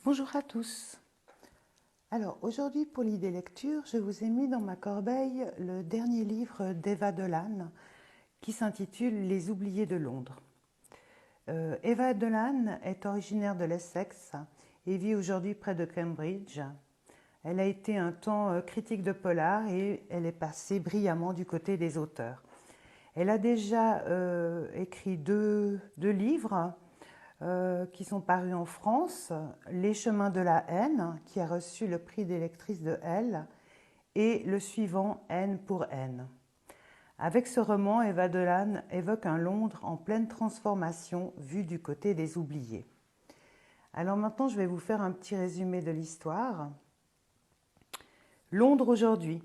Bonjour à tous. Alors aujourd'hui pour l'idée lecture, je vous ai mis dans ma corbeille le dernier livre d'Eva Delanne qui s'intitule Les oubliés de Londres. Eva Delanne est originaire de l'Essex et vit aujourd'hui près de Cambridge. Elle a été un temps critique de polar et elle est passée brillamment du côté des auteurs. Elle a déjà écrit deux livres qui sont parus en France, Les chemins de la haine, qui a reçu le prix des lectrices de Elle, et le suivant, Haine pour haine. Avec ce roman, Eva Delanne évoque un Londres en pleine transformation vu du côté des oubliés. Alors maintenant, je vais vous faire un petit résumé de l'histoire. Londres aujourd'hui.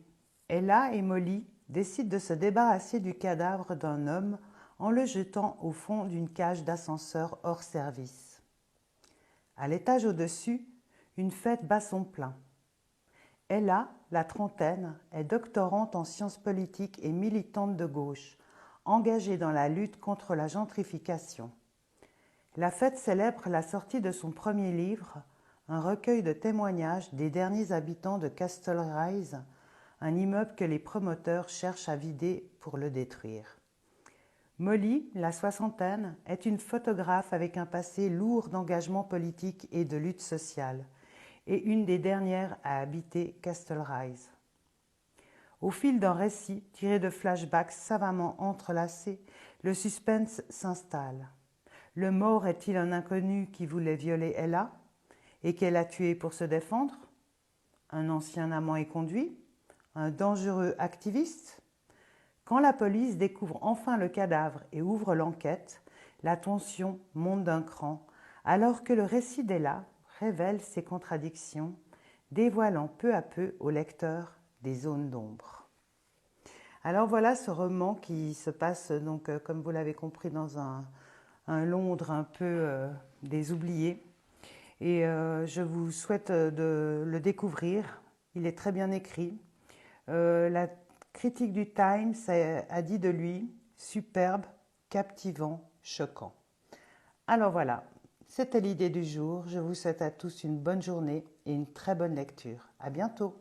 Ella et Molly décident de se débarrasser du cadavre d'un homme en le jetant au fond d'une cage d'ascenseur hors service. À l'étage au-dessus, une fête bat son plein. Ella, la trentaine, est doctorante en sciences politiques et militante de gauche, engagée dans la lutte contre la gentrification. La fête célèbre la sortie de son premier livre, un recueil de témoignages des derniers habitants de Castle Rise, un immeuble que les promoteurs cherchent à vider pour le détruire. Molly, la soixantaine, est une photographe avec un passé lourd d'engagement politique et de lutte sociale, et une des dernières à habiter Castle Rise. Au fil d'un récit tiré de flashbacks savamment entrelacés, le suspense s'installe. Le mort est-il un inconnu qui voulait violer Ella et qu'elle a tué pour se défendre? Un ancien amant éconduit? Un dangereux activiste? Quand la police découvre enfin le cadavre et ouvre l'enquête, la tension monte d'un cran, alors que le récit d'Ella révèle ses contradictions, dévoilant peu à peu au lecteur des zones d'ombre. Alors voilà ce roman qui se passe, donc, comme vous l'avez compris, dans un Londres un peu des oubliés. Et je vous souhaite de le découvrir. Il est très bien écrit. La critique du Times a dit de lui superbe, captivant, choquant. Alors voilà, c'était l'idée du jour. Je vous souhaite à tous une bonne journée et une très bonne lecture. À bientôt.